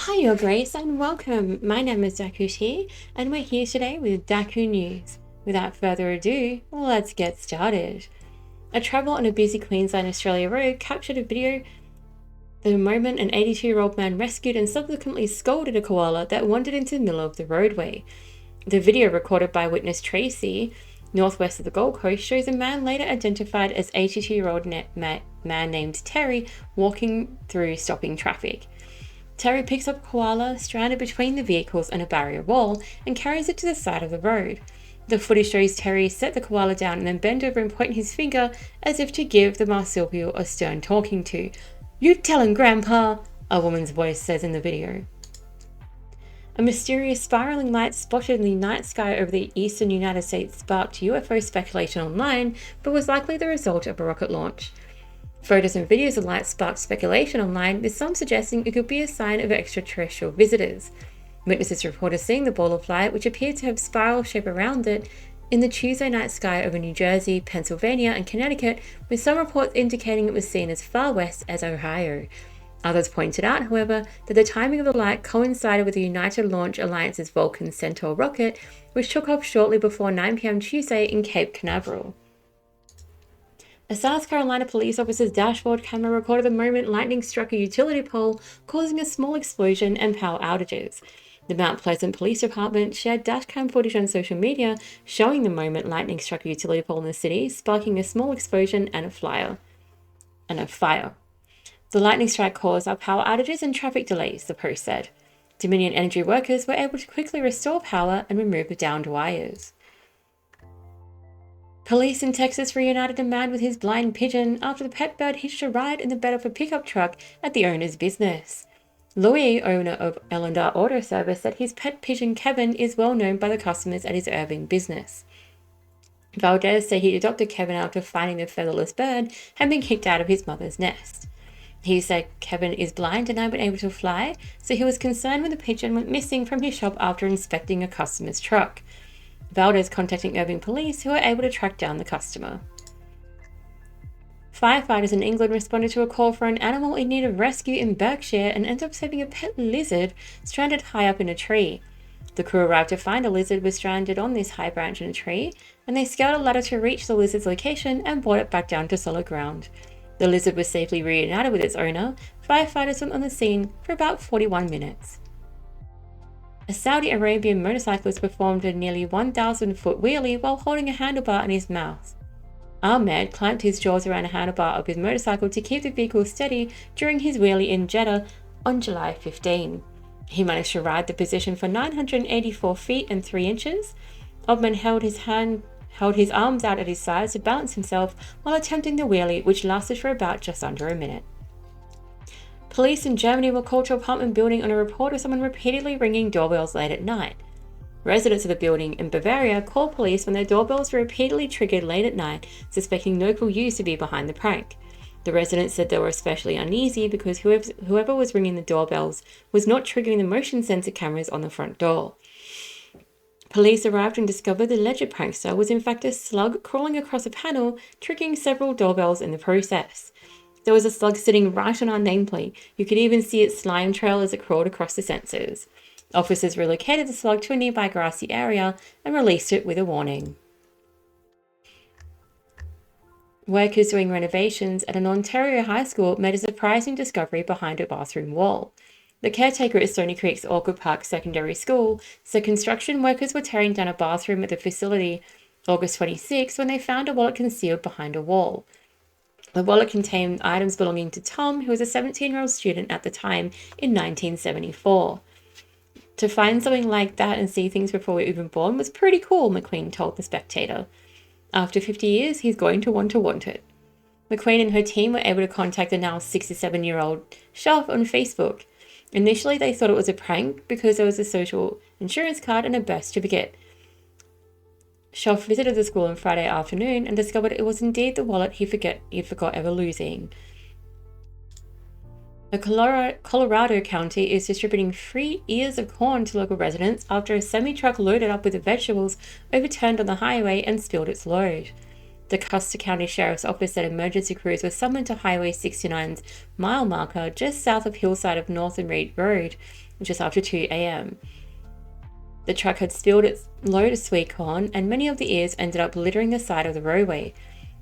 Hi, Your Grace, and welcome. My name is DakuTii, and we're here today with Daku News. Without further ado, let's get started. A traveller on a busy Queensland Australia road captured a video the moment an 82-year-old man rescued and subsequently scolded a koala that wandered into the middle of the roadway. The video, recorded by witness Tracy, northwest of the Gold Coast, shows a man later identified as 82-year-old man named Terry walking through stopping traffic. Terry picks up a koala stranded between the vehicles and a barrier wall and carries it to the side of the road. The footage shows Terry set the koala down and then bend over and point his finger as if to give the marsupial a stern talking to. "You tellin' Grandpa," a woman's voice says in the video. A mysterious spiraling light spotted in the night sky over the eastern United States sparked UFO speculation online, but was likely the result of a rocket launch. Photos and videos of light sparked speculation online, with some suggesting it could be a sign of extraterrestrial visitors. Witnesses reported seeing the ball of light, which appeared to have spiral shape around it, in the Tuesday night sky over New Jersey, Pennsylvania, and Connecticut, with some reports indicating it was seen as far west as Ohio. Others pointed out, however, that the timing of the light coincided with the United Launch Alliance's Vulcan Centaur rocket, which took off shortly before 9 p.m. Tuesday in Cape Canaveral. A South Carolina police officer's dashboard camera recorded the moment lightning struck a utility pole, causing a small explosion and power outages. The Mount Pleasant Police Department shared dashcam footage on social media showing the moment lightning struck a utility pole in the city, sparking a small explosion and a fire. The lightning strike caused power outages and traffic delays, the post said. Dominion Energy workers were able to quickly restore power and remove the downed wires. Police in Texas reunited a man with his blind pigeon after the pet bird hitched a ride in the bed of a pickup truck at the owner's business. Louis, owner of L&R Auto Service, said his pet pigeon Kevin is well known by the customers at his Irving business. Valdez said he adopted Kevin after finding the featherless bird had been kicked out of his mother's nest. He said Kevin is blind and unable to fly, so he was concerned when the pigeon went missing from his shop after inspecting a customer's truck. Valdez contacting Irving police, who were able to track down the customer. Firefighters in England responded to a call for an animal in need of rescue in Berkshire and ended up saving a pet lizard stranded high up in a tree. The crew arrived to find a lizard was stranded on this high branch in a tree, and they scaled a ladder to reach the lizard's location and brought it back down to solid ground. The lizard was safely reunited with its owner. Firefighters went on the scene for about 41 minutes. A Saudi Arabian motorcyclist performed a nearly 1,000-foot wheelie while holding a handlebar in his mouth. Ahmed clamped his jaws around a handlebar of his motorcycle to keep the vehicle steady during his wheelie in Jeddah on July 15. He managed to ride the position for 984 feet and 3 inches. Ahmed held his arms out at his sides to balance himself while attempting the wheelie, which lasted for about just under a minute. Police in Germany were called to an apartment building on a report of someone repeatedly ringing doorbells late at night. Residents of the building in Bavaria called police when their doorbells were repeatedly triggered late at night, suspecting local youths to be behind the prank. The residents said they were especially uneasy because whoever was ringing the doorbells was not triggering the motion sensor cameras on the front door. Police arrived and discovered the alleged prankster was in fact a slug crawling across a panel, triggering several doorbells in the process. There was a slug sitting right on our nameplate. You could even see its slime trail as it crawled across the sensors. Officers relocated the slug to a nearby grassy area and released it with a warning. Workers doing renovations at an Ontario high school made a surprising discovery behind a bathroom wall. The caretaker at Stony Creek's Orchard Park Secondary School said construction workers were tearing down a bathroom at the facility August 26 when they found a wallet concealed behind a wall. The wallet contained items belonging to Tom, who was a 17-year-old student at the time in 1974. To find something like that and see things before we were even born was pretty cool, McQueen told The Spectator. After 50 years, he's going to want it. McQueen and her team were able to contact the now 67-year-old Shelf on Facebook. Initially, they thought it was a prank because there was a social insurance card and a birth certificate. Shelf visited the school on Friday afternoon and discovered it was indeed the wallet he forgot ever losing. A Colorado county is distributing free ears of corn to local residents after a semi-truck loaded up with the vegetables overturned on the highway and spilled its load. The Custer County Sheriff's Office said emergency crews were summoned to Highway 69's mile marker just south of hillside of North and Reed Road just after 2 a.m. The truck had spilled its load of sweet corn, and many of the ears ended up littering the side of the roadway.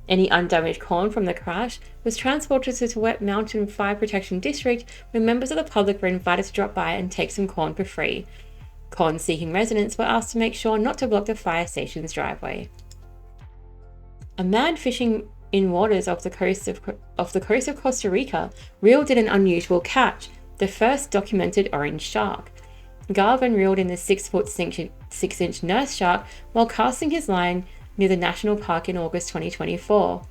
Any undamaged corn from the crash was transported to the Wet Mountain Fire Protection District, where members of the public were invited to drop by and take some corn for free. Corn-seeking residents were asked to make sure not to block the fire station's driveway. A man fishing in waters off the coast of Costa Rica reeled in an unusual catch, the first documented orange shark. Garvin reeled in the 6-foot 6-inch nurse shark while casting his line near the national park in August 2024.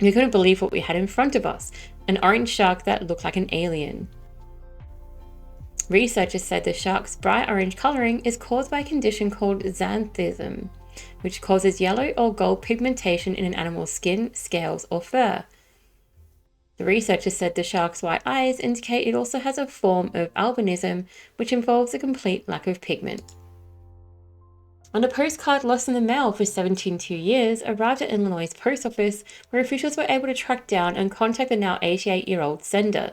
We couldn't believe what we had in front of us, an orange shark that looked like an alien. Researchers said the shark's bright orange coloring is caused by a condition called xanthism, which causes yellow or gold pigmentation in an animal's skin, scales, or fur. The researchers said the shark's white eyes indicate it also has a form of albinism, which involves a complete lack of pigment. And a postcard lost in the mail for 17 years arrived at Illinois' post office, where officials were able to track down and contact the now 88-year-old sender.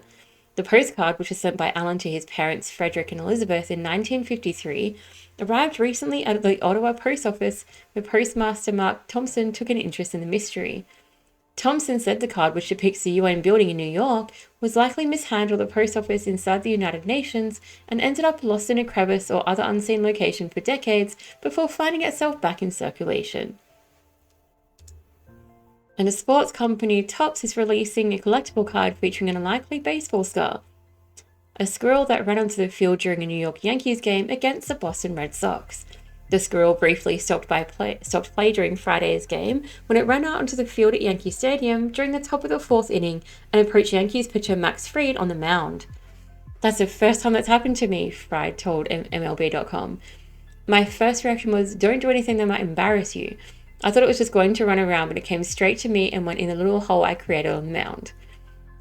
The postcard, which was sent by Alan to his parents Frederick and Elizabeth in 1953, arrived recently at the Ottawa post office, where postmaster Mark Thompson took an interest in the mystery. Thompson said the card, which depicts the UN building in New York, was likely mishandled at the post office inside the United Nations and ended up lost in a crevice or other unseen location for decades before finding itself back in circulation. And a sports company, Topps, is releasing a collectible card featuring an unlikely baseball scar. A squirrel that ran onto the field during a New York Yankees game against the Boston Red Sox. The squirrel briefly stopped play during Friday's game when it ran out onto the field at Yankee Stadium during the top of the 4th inning and approached Yankees pitcher Max Fried on the mound. "That's the first time that's happened to me," Fried told MLB.com. "My first reaction was, don't do anything that might embarrass you. I thought it was just going to run around, but it came straight to me and went in the little hole I created on the mound."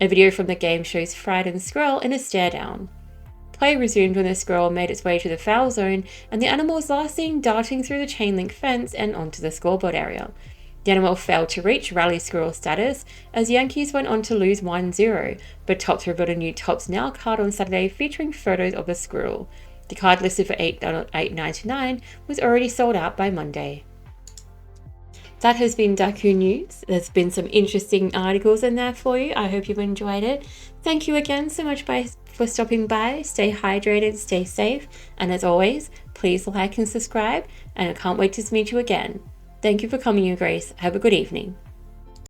A video from the game shows Fried and the squirrel in a stare down. Play resumed when the squirrel made its way to the foul zone, and the animal was last seen darting through the chain link fence and onto the scoreboard area. The animal failed to reach rally squirrel status as Yankees went on to lose 1-0, but Topps revealed a new Topps Now card on Saturday featuring photos of the squirrel. The card, listed for $8.99, was already sold out by Monday. That has been Daku News. There's been some interesting articles in there for you. I hope you've enjoyed it. Thank you again so much for stopping by. Stay hydrated, stay safe, and as always, please like and subscribe, and I can't wait to meet you again. Thank you for coming, Your Grace. Have a good evening.